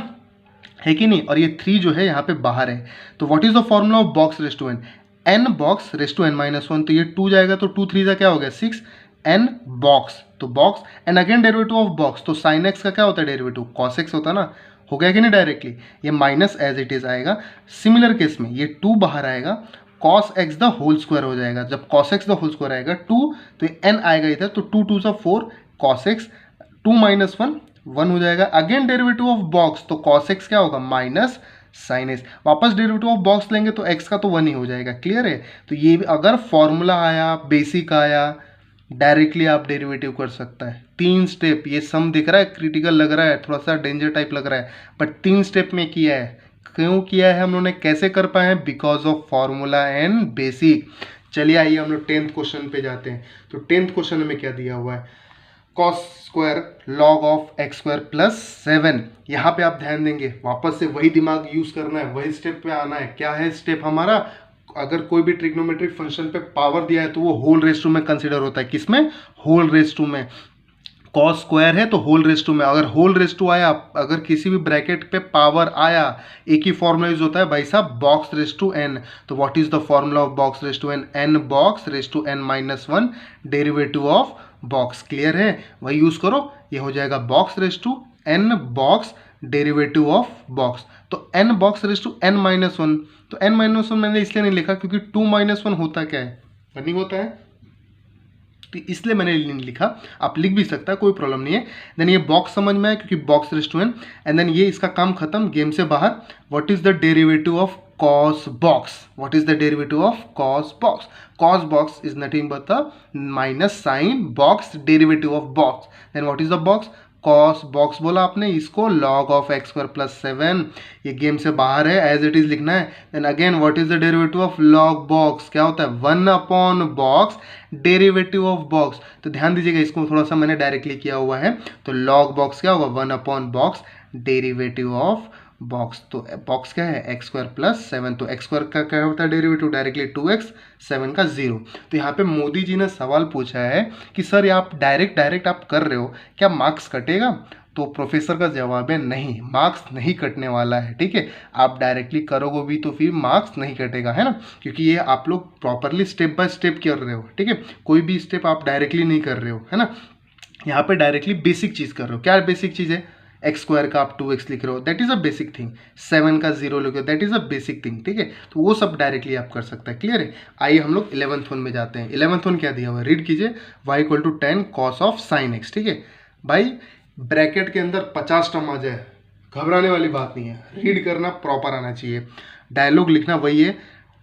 है कि नहीं, और ये 3 जो है यहाँ पे बाहर है, तो what is the formula of box raise to n? N box raise to n minus 1, तो ये 2 जाएगा तो 2 3 का क्या हो गया 6, एन बॉक्स, तो box and again derivative of box, तो साइन एक्स का क्या होता है डेरिवेटिव? कॉस एक्स होता है ना, हो गया कि नहीं डायरेक्टली, ये माइनस एज इट इज आएगा। सिमिलर केस में ये 2 बाहर आएगा, cos x the whole square हो जाएगा, जब cos x the whole square आएगा 2, तो एन आएगा इधर, तो 2 2 4 कॉस एक्स, 2 माइनस 1 1 हो जाएगा, अगेन डेरिवेटिव ऑफ बॉक्स, तो कॉस एक्स क्या होगा माइनस साइन एक्स, वापस डेरिवेटिव ऑफ बॉक्स लेंगे तो एक्स का तो 1 ही हो जाएगा। क्लियर है? तो ये अगर फॉर्मूला आया, बेसिक आया, डायरेक्टली आप डेरिवेटिव कर सकता है। 3 स्टेप, ये सम दिख रहा है, क्रिटिकल लग रहा है, थोड़ा सा डेंजर टाइप लग रहा है, बट 3 स्टेप में किया है। क्यों किया है हम लोगों ने, कैसे कर पाए हैं? Because of formula and basic. चलिए आइए हम लोग 10th क्वेश्चन पे जाते हैं। तो 10th क्वेश्चन में क्या दिया हुआ है? Cos square log of x square plus 7। यहाँ पे आप ध्यान देंगे, वापस से वही दिमाग यूज करना है, वही स्टेप पे आना है। क्या है स्टेप हमारा? अगर कोई भी ट्रिग्नोमेट्रिक फंक्शन पे पावर दिया है तो वो होल रेस टू में कंसीडर होता है। किसमें? होल रेस टू में। कॉस स्क्वायर है तो होल रेस टू में, अगर होल रेस टू आया, अगर किसी भी ब्रैकेट पे पावर आया, एक ही फॉर्मूला यूज होता है भाई साहब, बॉक्स रेस टू एन। तो what is the formula of box raise to n? N box raise to n minus 1 derivative of box. Clear है? वही यूज करो, ये हो जाएगा box raise to n box derivative of box. तो n box raise to n minus 1, तो N minus 1 मैंने इसलिए नहीं लिखा क्योंकि 2 माइनस 1 होता क्या है? नहीं होता है, तो इसलिए मैंने नहीं लिखा। आप लिख भी सकता है, कोई प्रॉब्लम नहीं है। देन ये बॉक्स समझ में आया क्योंकि box raise to n, and then ये इसका काम खत्म, गेम से बाहर। What is the derivative of cos box? What is the derivative of cos box? Cos box is nothing but the minus sin box derivative of box. Then what is the box? cos box बोला आपने, इसको log of x square plus 7, ये game से बाहर है, as it is लिखना है। Then again what is the derivative of log box? क्या होता है? 1 upon box derivative of box. तो ध्यान दीजिएगा, इसको थोड़ा सा मैंने डायरेक्टली किया हुआ है, तो log box क्या होगा? 1 upon box derivative of box. तो बॉक्स क्या है? एक्स स्क्वायर प्लस 7, तो एक्स स्क्वायर का क्या होता है डेरिवेटिव? डायरेक्टली 2x, 7 का 0। तो यहाँ पे मोदी जी ने सवाल पूछा है कि सर ये आप डायरेक्ट आप कर रहे हो, क्या मार्क्स कटेगा? तो प्रोफेसर का जवाब है नहीं, मार्क्स नहीं कटने वाला है। ठीक है, आप डायरेक्टली करोगे भी तो फिर मार्क्स नहीं कटेगा, है ना, क्योंकि ये आप लोग प्रॉपरली स्टेप बाय स्टेप कर रहे हो। ठीक है, कोई भी स्टेप आप डायरेक्टली नहीं कर रहे हो, है ना, यहाँ पे डायरेक्टली बेसिक चीज़ कर रहे हो। क्या बेसिक चीज़ है? एक्स स्क्वायर का आप 2x लिख रहे हो, that is a basic thing. 7 का 0 लिख रहे हो, that is a basic thing. ठीक है, तो वो सब डायरेक्टली आप कर सकते हैं। क्लियर है? आइए हम लोग 11th वन में जाते हैं। 11th वन क्या दिया हुआ है? रीड कीजिए, y equal to 10 cos of sine x. ठीक है भाई, ब्रैकेट के अंदर 50 टर्म आ जाए, घबराने वाली बात नहीं है, रीड करना प्रॉपर आना चाहिए, डायलॉग लिखना वही है।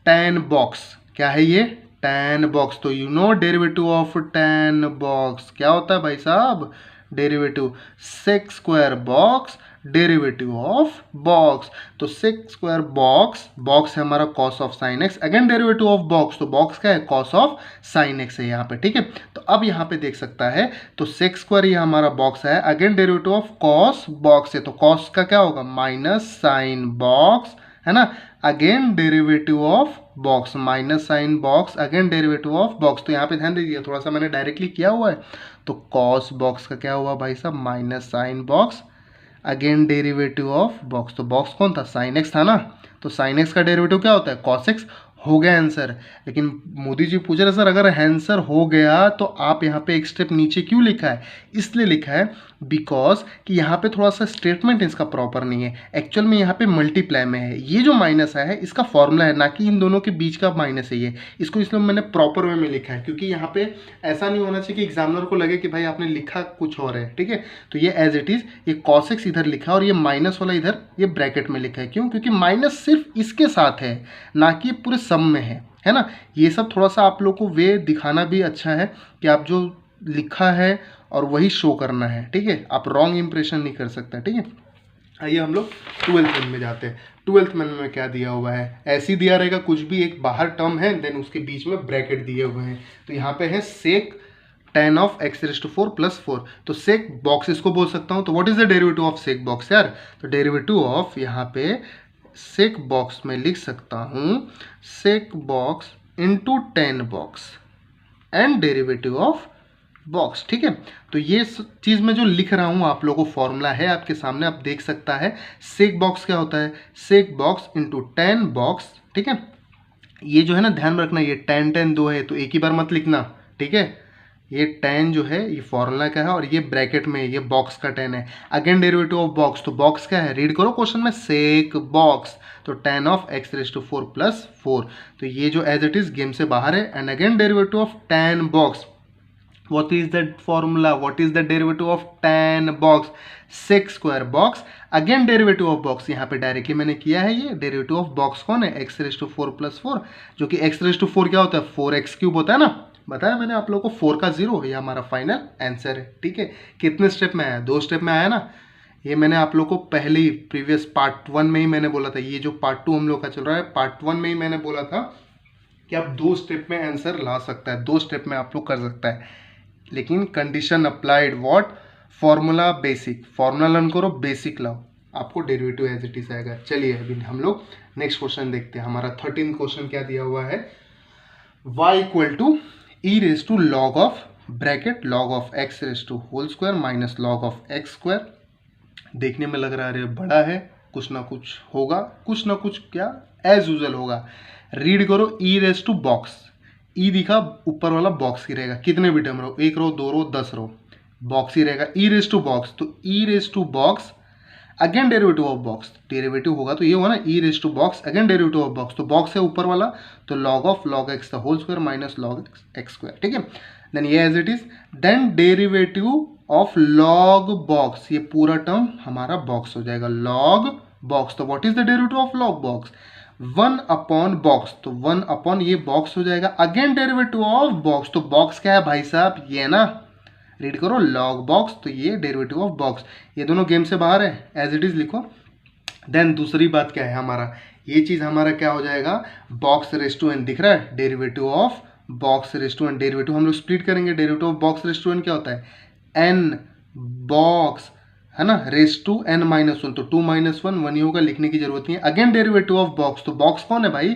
tan बॉक्स, क्या है ये? tan box. तो you know derivative of tan box क्या होता है भाई साहब? Derivative sec square box derivative of box. तो sec स्क्वायर बॉक्स, बॉक्स है हमारा cos of sine x, again derivative of box, तो बॉक्स क्या है? cos ऑफ साइन एक्स है यहाँ पे। ठीक है, तो अब यहाँ पे देख सकता है, तो sec स्क्वायर ये हमारा बॉक्स है, again derivative of cos box है, तो cos का क्या होगा? माइनस साइन बॉक्स, है ना, again derivative of box, minus sine box, again derivative of box. तो यहाँ पे ध्यान दीजिए, थोड़ा सा मैंने डायरेक्टली किया हुआ है, तो cos बॉक्स का क्या हुआ भाई साहब? Minus sine box, again derivative of box. तो बॉक्स कौन था? साइन एक्स था ना, तो साइन एक्स का डेरिवेटिव क्या होता है? cos एक्स हो गया आंसर। लेकिन मोदी जी पूछ रहे सर अगर आंसर हो गया तो आप यहाँ पे एक स्टेप नीचे क्यों लिखा है? इसलिए लिखा है बिकॉज कि यहाँ पे थोड़ा सा स्टेटमेंट इसका प्रॉपर नहीं है। एक्चुअल में यहाँ पे मल्टीप्लाई में है, ये जो माइनस है इसका फॉर्मूला है, ना कि इन दोनों के बीच का माइनस है ये। इसको इसलिए मैंने प्रॉपर वे में लिखा है, क्योंकि यहाँ पे ऐसा नहीं होना चाहिए कि एग्जामिनर को लगे कि भाई आपने लिखा कुछ और है। ठीक है, तो ये एज इट इज़ ये cos x इधर लिखा है और ये माइनस वाला इधर ये ब्रैकेट में लिखा है। क्यों? क्योंकि माइनस सिर्फ इसके साथ है, ना कि पूरे सम में है ना। ये सब थोड़ा सा आप लोग को वे दिखाना भी अच्छा है कि आप जो लिखा है और वही शो करना है। ठीक है, आप रॉन्ग इंप्रेशन नहीं कर सकते। ठीक है, आइए हम लोग 12th वन में जाते हैं। 12th वन में क्या दिया हुआ है? ऐसे ही दिया रहेगा, कुछ भी एक बाहर टर्म है देन उसके बीच में ब्रैकेट दिए हुए हैं। तो यहाँ पे है sec tan of x⁴ + 4। तो sec बॉक्स इसको बोल सकता हूँ। तो what is the derivative of sec box यार? तो डेरिवेटिव ऑफ यहाँ पे sec बॉक्स में लिख सकता हूँ sec box into tan box and derivative of box. ठीक है, तो ये चीज़ मैं जो लिख रहा हूँ आप लोगों को फॉर्मूला है आपके सामने, आप देख सकता है। सेक बॉक्स क्या होता है? Sec box into tan box. ठीक है, ये जो है ना ध्यान में रखना, ये tan दो है तो एक ही बार मत लिखना। ठीक है, ये tan जो है ये फॉर्मूला का है और ये ब्रैकेट में ये बॉक्स का tan है। अगेन डेरिवेटिव ऑफ बॉक्स, तो बॉक्स क्या है? रीड करो क्वेश्चन में, सेक बॉक्स तो tan of x⁴ + 4। तो ये जो एज इट इज गेम से बाहर है। And again derivative of tan box, what is that formula? What is the derivative of tan box? sec square box। Again derivative of box यहाँ पे directly मैंने किया है। ये डेरिवेटिव ऑफ बॉक्स कौन है? x⁴ + 4, जो कि x⁴ क्या होता है? 4x³ होता है ना, बताया मैंने आप लोगों को। 4 का 0 ये हमारा फाइनल आंसर है। ठीक है, कितने स्टेप में आया? 2 स्टेप में आया ना। ये मैंने आप लोग को पहले ही प्रीवियस पार्ट 1 में ही मैंने बोला था। ये जो पार्ट 2 हम लोग का चल रहा है, पार्ट 1 में ही मैंने बोला था कि आप 2 स्टेप में आंसर ला सकता है, 2 स्टेप में आप लोग कर सकता है। लेकिन condition applied what? Formula basic, formula learn करो, बेसिक लाओ, आपको डेरिवेटिव एज इट इज आएगा। चलिए अभी हम लोग नेक्स्ट क्वेश्चन देखते हैं। हमारा 13th क्वेश्चन क्या दिया हुआ है? y = e⁻ log of bracket log of x⁻² minus log of x²। देखने में लग रहा है बड़ा है, कुछ ना कुछ होगा, कुछ ना कुछ क्या एज यूजल होगा। रीड करो e⁻ बॉक्स, ई दिखा ऊपर वाला बॉक्स ही रहेगा, कितने भी टर्म रहो, 1 रो 2 रो 10 रो, बॉक्स ही रहेगा। e⁻ बॉक्स, तो e⁻ box again derivative of box, derivative होगा तो ये होगा ना e⁻ box again derivative of box. तो बॉक्स है ऊपर वाला, तो log of log x² minus log x²। ठीक है, then as as it is. Then derivative of log box, ये पूरा टर्म हमारा बॉक्स हो जाएगा, log बॉक्स। तो what is the derivative of log box? 1 box, तो 1 ये बॉक्स हो जाएगा। अगेन डेरिवेटिव ऑफ बॉक्स, तो बॉक्स क्या है भाई साहब? ये ना, रीड करो log बॉक्स, तो ये डेरिवेटिव ऑफ बॉक्स। ये दोनों गेम से बाहर है, एज इट इज लिखो। देन दूसरी बात क्या है हमारा? ये चीज हमारा क्या हो जाएगा? बॉक्स रेज टू n दिख रहा है, derivative of box raise to n। Derivative हम लोग स्प्लिट करेंगे, derivative of box raise to n क्या होता है? n बॉक्स है ना, रेज टू n - 1, तो 2 - 1 ही होगा, लिखने की जरूरत नहीं है। अगेन डेरिवेटिव ऑफ बॉक्स, तो बॉक्स कौन है भाई?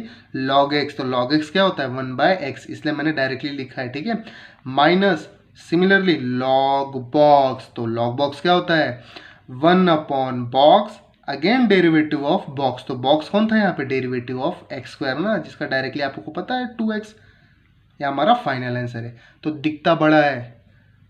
log x, तो log x क्या होता है? 1/x, इसलिए मैंने डायरेक्टली लिखा है। ठीक है, माइनस सिमिलरली log बॉक्स, तो log बॉक्स क्या होता है? 1 box again derivative of box, तो बॉक्स कौन था यहाँ पे? डेरिवेटिव ऑफ x² ना, जिसका डायरेक्टली आपको पता है 2x। ये हमारा फाइनल आंसर है। तो दिखता बड़ा है,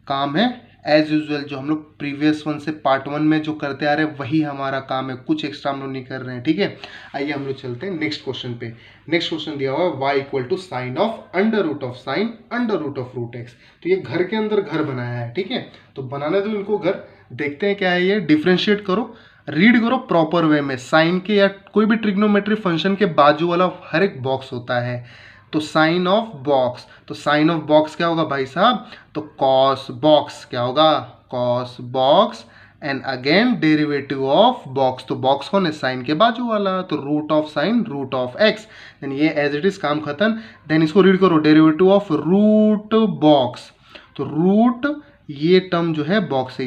काम है एज यूजुअल, जो हम लोग प्रीवियस वन से पार्ट 1 में जो करते आ रहे हैं वही हमारा काम है, कुछ एक्स्ट्रा हम लोग नहीं कर रहे हैं। ठीक है, आइए हम लोग चलते हैं नेक्स्ट क्वेश्चन पे। नेक्स्ट क्वेश्चन दिया हुआ है y = sin ऑफ √√x। तो ये घर के अंदर घर बनाया है। ठीक है, तो बनाने दो इनको घर, देखते हैं क्या है ये। डिफ्रेंशिएट करो, रीड करो प्रॉपर वे में। साइन के या कोई भी ट्रिग्नोमेट्री फंक्शन के बाजू वाला हर एक बॉक्स होता है, तो साइन ऑफ बॉक्स, तो साइन ऑफ बॉक्स क्या होगा भाई साहब? तो कॉस बॉक्स क्या होगा? Cos box and again derivative of box, तो बॉक्स कौन है? साइन के बाजू वाला, तो root of sine root of x. Then as as it इज काम खत्म। देन इसको रीड करो, डेरिवेटिव ऑफ रूट बॉक्स, तो रूट ये टर्म जो है बॉक्स है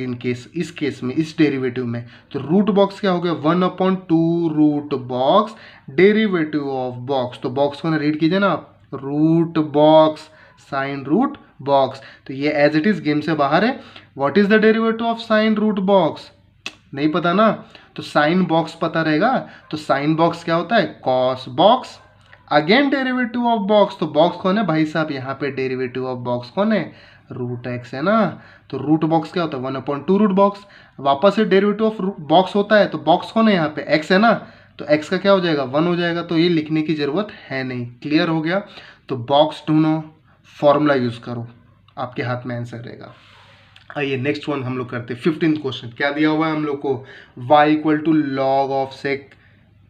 इस केस में, इस डेरिवेटिव में। तो रूट बॉक्स क्या हो गया? 1/2 root box derivative of box, तो बॉक्स को ना रीड कीजिए ना आप, root box sine root box. तो ये एज इट इज गेम से बाहर है। What is the derivative of sine root box? नहीं पता ना, तो साइन बॉक्स पता रहेगा, तो साइन बॉक्स क्या होता है? Cos box again derivative of box, तो बॉक्स कौन है भाई साहब, यहाँ पे डेरिवेटिव ऑफ बॉक्स कौन है, रूट एक्स है ना। तो रूट बॉक्स क्या होता है, 1/2 रूट बॉक्स। वापस से डेरिवेटिव ऑफ बॉक्स होता है, तो बॉक्स कौन है यहाँ पे, एक्स है ना, तो एक्स का क्या हो जाएगा, 1 हो जाएगा, तो ये लिखने की जरूरत है नहीं। क्लियर हो गया। तो बॉक्स ढूंढो, फॉर्मूला यूज करो, आपके हाथ में आंसर रहेगा। आइए नेक्स्ट वन हम लोग करते हैं। 15th क्वेश्चन क्या दिया हुआ है हम लोग को, y equal to log of sec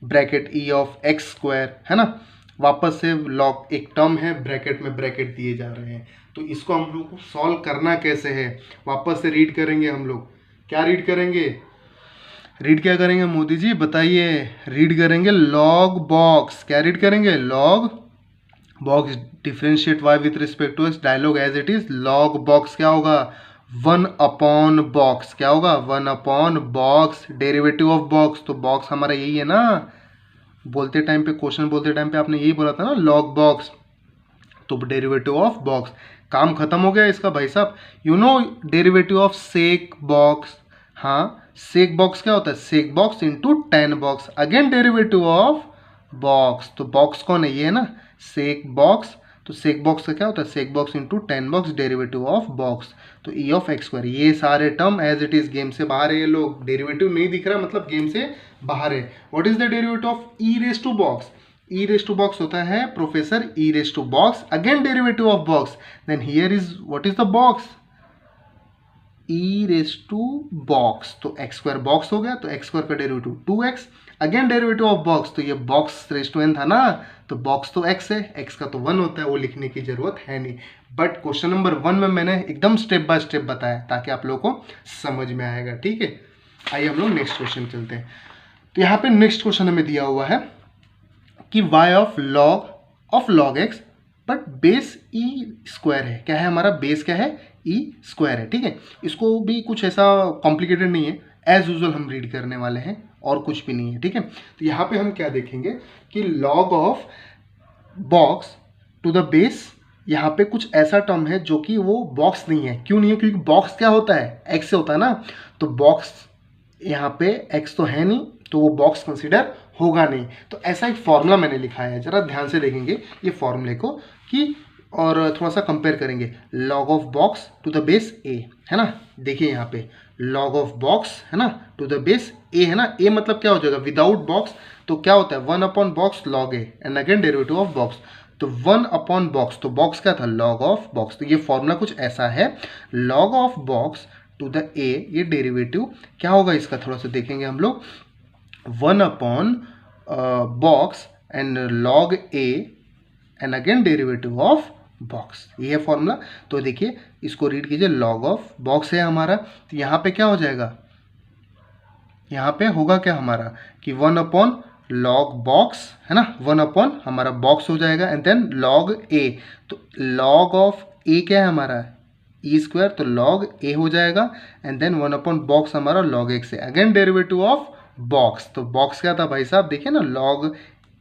bracket e of x square, है ना। वापस से लॉग एक टर्म है, ब्रैकेट में ब्रैकेट दिए जा रहे हैं, तो इसको हम लोग को सॉल्व करना कैसे है, वापस से रीड करेंगे हम लोग। क्या रीड करेंगे, रीड क्या करेंगे मोदी जी बताइए, रीड करेंगे लॉग बॉक्स। क्या रीड करेंगे, log box differentiate y with respect to x, dialogue as it is, log box क्या होगा, 1 बॉक्स, क्या होगा 1 बॉक्स, डेरिवेटिव ऑफ बॉक्स, तो बॉक्स हमारा यही है ना, बोलते टाइम पे, क्वेश्चन बोलते टाइम पे आपने यही बोला था ना, लॉग बॉक्स, तो डेरिवेटिव ऑफ बॉक्स। काम खत्म हो गया इसका भाई साहब। You know derivative of sec box, हाँ सेक बॉक्स क्या होता है, sec box into 10 box, again derivative of box, तो बॉक्स कौन है, ये है ना सेक बॉक्स, तो सेक बॉक्स का क्या होता है, sec box into 10 box, derivative of box, तो ई ऑफ एक्स स्क्वायर। ये सारे term as it is game से बाहर है, ये लोग डेरिवेटिव नहीं दिख रहा, मतलब गेम से बाहर है। What is the derivative of e raise to box, e raise to box होता है professor e raise to box, again derivative of box, then here is what is the box, e raise to box, तो x square box हो गया, तो x square का derivative 2x, again derivative of box, तो ये box raise to N था ना, तो बॉक्स तो x है, x का तो 1 होता है, वो लिखने की जरूरत है नहीं। बट क्वेश्चन नंबर 1 में मैंने एकदम स्टेप बाय स्टेप बताया ताकि आप लोगों को समझ में आएगा, ठीक है। आइए हम लोग नेक्स्ट क्वेश्चन चलते हैं। तो यहाँ पे नेक्स्ट क्वेश्चन हमें दिया हुआ है कि y of log x but base E square है, क्या है हमारा बेस, क्या है ई स्क्वायर है, ठीक है। इसको भी कुछ ऐसा कॉम्प्लिकेटेड नहीं है, एज यूजुअल हम रीड करने वाले हैं और कुछ भी नहीं है, ठीक है। तो यहाँ पे हम क्या देखेंगे कि log of box to the base, यहाँ पे कुछ ऐसा टर्म है जो कि वो बॉक्स नहीं है, क्यों नहीं है, क्योंकि बॉक्स क्या होता है, एक्स से होता है ना, तो बॉक्स यहाँ पे एक्स तो है नहीं, तो वो बॉक्स कंसिडर होगा नहीं। तो ऐसा एक फॉर्मूला मैंने लिखा है, जरा ध्यान से देखेंगे ये फॉर्मूले को कि, और थोड़ा सा कंपेयर करेंगे, log of box to the base a, है ना, देखिए यहाँ पे लॉग ऑफ बॉक्स है ना टू द बेस ए, है ना, ए मतलब क्या हो जाएगा विदाउट बॉक्स, तो क्या होता है 1 box log A, and again derivative of box, तो 1 बॉक्स, तो बॉक्स क्या था लॉग ऑफ बॉक्स, तो ये फॉर्मूला कुछ ऐसा है, log of box to the a, ये डेरिवेटिव क्या होगा इसका, थोड़ा सा देखेंगे हम लोग, 1 box and log A and again derivative of box, ये है फॉर्मूला। तो देखिए इसको रीड कीजिए, लॉग ऑफ बॉक्स है हमारा, तो यहाँ पे क्या हो जाएगा, यहाँ पे होगा क्या हमारा कि 1 लॉग बॉक्स, है ना, 1 हमारा बॉक्स हो जाएगा, एंड देन लॉग ए, तो लॉग ऑफ ए क्या है हमारा ई स्क्वायर, तो लॉग ए हो जाएगा, एंड देन 1 बॉक्स हमारा लॉग एक्स है, अगेन डेरिवेटिव ऑफ बॉक्स, तो बॉक्स क्या था भाई साहब, देखिए ना लॉग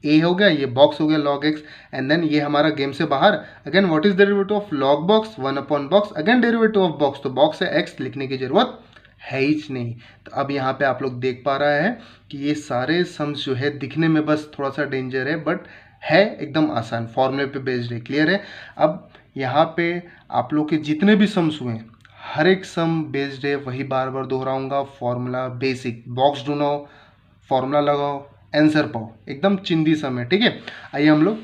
ए हो गया, ये बॉक्स हो गया लॉग एक्स, एंड देन ये हमारा गेम से बाहर, again what is derivative of log box, 1 box, again derivative of box, तो बॉक्स है एक्स, लिखने की जरूरत है ही नहीं। तो अब यहाँ पे आप लोग देख पा रहे हैं कि ये सारे सम्स जो है दिखने में बस थोड़ा सा डेंजर है, बट है एकदम आसान, फॉर्मूले पे बेस्ड है, क्लियर है। अब यहाँ पे आप लोग के जितने भी सम्स हुए हर एक सम बेस्ड है, वही बार बार दोहराऊंगा, फॉर्मूला बेसिक, बॉक्स ढूंढो, फॉर्मूला लगाओ, आंसर पाओ, एकदम चिंदी सम है, ठीक है। आइए हम लोग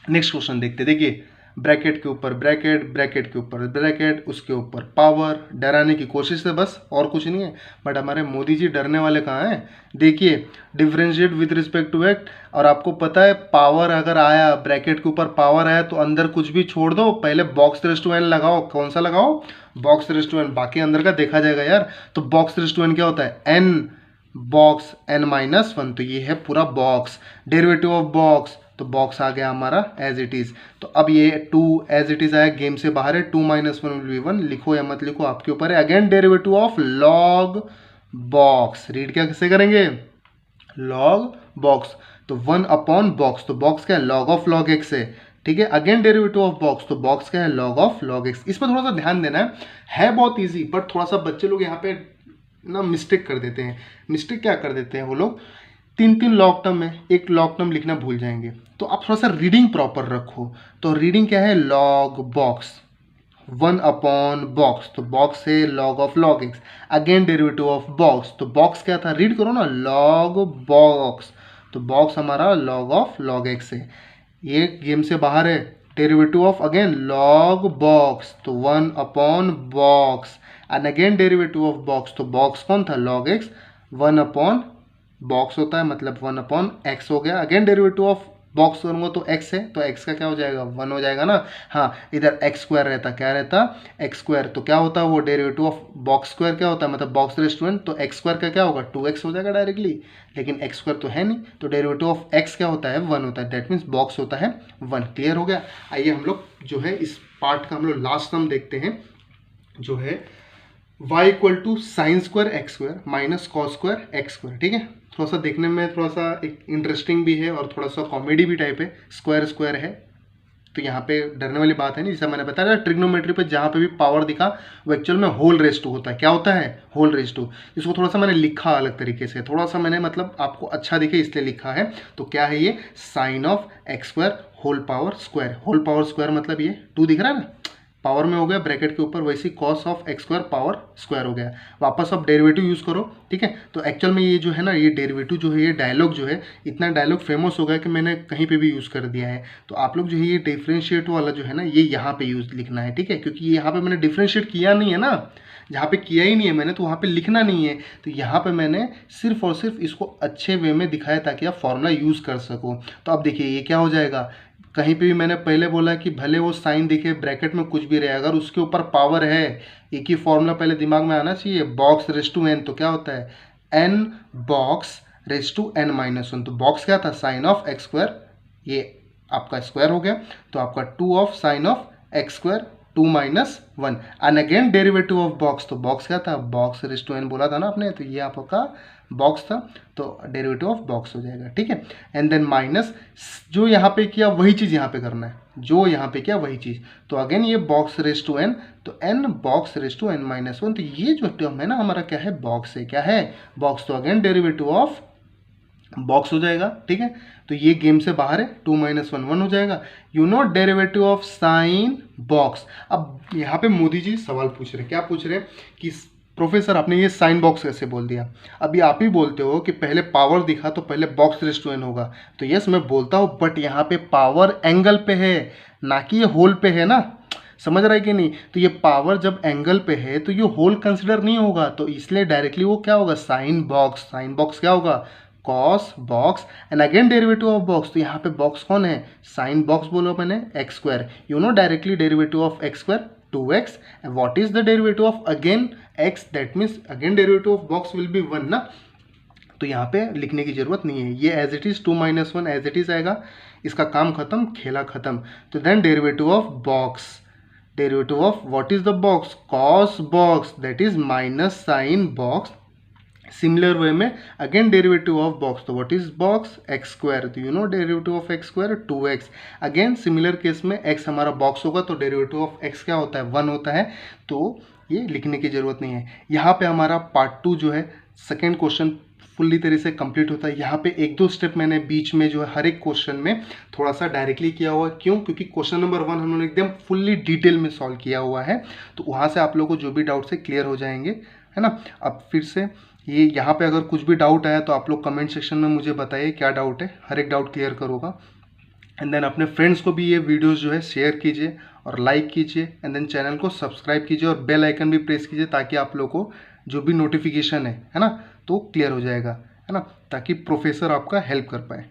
नेक्स्ट क्वेश्चन देखते, देखिए ब्रैकेट के ऊपर ब्रैकेट, ब्रैकेट के ऊपर ब्रैकेट, उसके ऊपर पावर, डराने की कोशिश है बस, और कुछ नहीं है, बट हमारे मोदी जी डरने वाले कहाँ हैं, देखिए differentiate with respect to act, और आपको पता है पावर अगर आया, ब्रैकेट के ऊपर पावर आया तो अंदर कुछ भी छोड़ दो, पहले बॉक्स रेज़ टू एन लगाओ, कौन सा लगाओ, बॉक्स रेज़ टू एन, बाकी अंदर का देखा जाएगा यार। तो बॉक्स रेज़ टू एन क्या होता है, एन बॉक्स n-1, तो ये है पूरा बॉक्स, डेरिवेटिव ऑफ बॉक्स, तो बॉक्स आ गया हमारा एज इट इज। तो अब ये 2 एज इट इज आया, गेम से बाहर है, 2 - 1 विल बी 1, लिखो या मत लिखो आपके ऊपर है। Again derivative of log box, read क्या कैसे करेंगे, लॉग बॉक्स, तो 1 बॉक्स, तो बॉक्स क्या है लॉग ऑफ लॉग एक्स है, ठीक है। अगेन डेरिवेटिव ऑफ बॉक्स, तो बॉक्स क्या है लॉग ऑफ लॉग एक्स। इस पर थोड़ा सा ध्यान देना है बहुत ईजी, बट थोड़ा सा बच्चे लोग यहाँ पे ना मिस्टेक कर देते हैं। मिस्टेक क्या कर देते हैं वो लोग, तीन लॉन्ग टर्म है, एक लॉन्ग टर्म लिखना भूल जाएंगे, तो आप थोड़ा सा रीडिंग प्रॉपर रखो। तो रीडिंग क्या है, लॉग बॉक्स 1/बॉक्स, तो बॉक्स है log of log x, again derivative of box, तो बॉक्स क्या था, रीड करो ना, लॉग बॉक्स, तो बॉक्स हमारा लॉग ऑफ लॉग एक्स है, ये गेम से बाहर है। Derivative of again log box, तो 1/बॉक्स, and again derivative of box, तो बॉक्स कौन था, लॉग एक्स, 1/बॉक्स होता है मतलब 1/x हो गया। अगेन डेरिवेटिव ऑफ बॉक्स करूँगा तो x है, तो x का क्या हो जाएगा, 1 हो जाएगा ना। हाँ, इधर x स्क्वायर रहता, क्या रहता, x स्क्वायर, तो क्या होता है वो डेरिवेटिव ऑफ बॉक्स स्क्वायर क्या होता है, मतलब बॉक्स रेज़ टू n, तो x स्क्वायर का क्या होगा, 2x हो जाएगा डायरेक्टली, लेकिन x स्क्वायर तो है नहीं, तो डेरिवेटिव ऑफ x क्या होता है, 1 होता है, दैट मीन्स बॉक्स होता है 1। क्लियर हो गया। आइए हम लोग जो है इस पार्ट का हम लोग लास्ट टर्म देखते हैं, जो है y equal to sine square x square minus cos square x square. ठीक है, थोड़ा सा देखने में थोड़ा सा एक इंटरेस्टिंग भी है और थोड़ा सा कॉमेडी भी टाइप है, स्क्वायर स्क्वायर है, तो यहाँ पे डरने वाली बात है नहीं। जैसे मैंने बताया ट्रिग्नोमेट्री पे जहाँ पे भी पावर दिखा वो एक्चुअल में होल रेज टू होता है, क्या होता है, होल रेज टू। इसको थोड़ा सा मैंने लिखा अलग तरीके से, थोड़ा सा मैंने मतलब आपको अच्छा दिखे इसलिए लिखा है। तो क्या है ये, sine of x square whole power square मतलब ये 2 दिख रहा है ना, पावर में हो गया ब्रैकेट के ऊपर, वैसे cos of x square power square हो गया। वापस अब डेरिवेटिव यूज़ करो। ठीक है, तो एक्चुअल में ये जो है ना, ये डेरिवेटिव जो है, ये डायलॉग जो है, इतना डायलॉग फेमस हो गया कि मैंने कहीं पे भी यूज़ कर दिया है। तो आप लोग जो है ये डिफ्रेंशिएट वाला जो है ना, ये यहाँ पे यूज़ लिखना है। ठीक है, क्योंकि यहाँ पे मैंने डिफ्रेंशिएट किया नहीं है ना, जहाँ पे किया ही नहीं है मैंने, तो वहाँ पे लिखना नहीं है। तो यहाँ पे मैंने सिर्फ और सिर्फ इसको अच्छे वे में दिखाया ताकि आप फॉर्मूला यूज़ कर सको। तो अब देखिए ये क्या हो जाएगा, कहीं पे भी मैंने पहले बोला कि भले वो साइन दिखे ब्रैकेट में कुछ भी रहे, अगर उसके ऊपर पावर है, एक ही फॉर्मूला पहले दिमाग में आना चाहिए, बॉक्स रेज टू एन, तो क्या होता है, n box raise to n minus 1, तो बॉक्स क्या था, साइन ऑफ एक्स स्क्वायर, ये आपका स्क्वायर हो गया, तो आपका 2 of sine of x square 2 माइनस 1, and again derivative of box, तो बॉक्स क्या था, बॉक्स रेज टू एन बोला था ना आपने, तो ये आपका बॉक्स था, तो डेरिवेटिव ऑफ बॉक्स हो जाएगा। ठीक है, एंड देन माइनस, जो यहाँ पे किया वही चीज़ यहाँ पे करना है, जो यहाँ पे किया वही चीज़, तो अगेन ये बॉक्स रेज टू एन, तो n box raise to n minus 1, तो ये जो टर्म है ना हमारा क्या है, बॉक्स है, क्या है, बॉक्स, तो अगेन डेरिवेटिव ऑफ बॉक्स हो जाएगा। ठीक है, तो ये गेम से बाहर है, 2 - 1 1 हो जाएगा। You know derivative of sine box. अब यहाँ पे मोदी जी सवाल पूछ रहे हैं, क्या पूछ रहे हैं कि प्रोफेसर आपने ये साइन बॉक्स कैसे बोल दिया। अभी आप ही बोलते हो कि पहले पावर दिखा तो पहले बॉक्स रेज टू एन होगा, तो यस मैं बोलता हूँ, बट यहाँ पे पावर एंगल पे है ना कि ये होल पे है ना, समझ रहा है कि नहीं। तो ये पावर जब एंगल पे है तो ये होल कंसिडर नहीं होगा, तो इसलिए डायरेक्टली वो क्या होगा, साइन बॉक्स क्या होगा, cos box, and again derivative of box, तो यहाँ पे बॉक्स कौन है, साइन बॉक्स बोलो मैंने, x square, you know directly derivative of x square 2x, and what is the derivative of again x, that means again derivative of box will be 1 ना, तो यहाँ पे लिखने की जरूरत नहीं है, ये as it is 2 - 1 as it is आएगा, इसका काम खत्म, खेला खत्म। तो then derivative of box, derivative of what is the box, cos box, that is minus sine box. Similar way में अगेन डेरिवेटिव ऑफ बॉक्स, तो what is box, x square, तो you know derivative of x square 2x। Again similar case में x हमारा box होगा तो derivative of x क्या होता है, 1 होता है, तो ये लिखने की जरूरत नहीं है। यहाँ पे हमारा पार्ट 2 जो है सेकेंड क्वेश्चन फुल्ली तरह से कंप्लीट होता है। यहाँ पे 1-2 स्टेप मैंने बीच में जो है हर एक क्वेश्चन में थोड़ा सा डायरेक्टली किया हुआ है, क्यों, क्योंकि क्वेश्चन नंबर 1 हम लोगों ने एकदम फुल्ली डिटेल में सॉल्व किया हुआ है, तो वहाँ से आप लोगों को जो भी डाउट्स है क्लियर हो जाएंगे, है ना। अब फिर से ये यहाँ पे अगर कुछ भी डाउट आया तो आप लोग कमेंट सेक्शन में मुझे बताइए क्या डाउट है, हर एक डाउट क्लियर करूँगा। एंड देन अपने फ्रेंड्स को भी ये वीडियोस जो है शेयर कीजिए और लाइक कीजिए, एंड देन चैनल को सब्सक्राइब कीजिए और बेल आइकन भी प्रेस कीजिए, ताकि आप लोग को जो भी नोटिफिकेशन है ना, तो क्लियर हो जाएगा, है ना, ताकि प्रोफेसर आपका हेल्प कर पाए।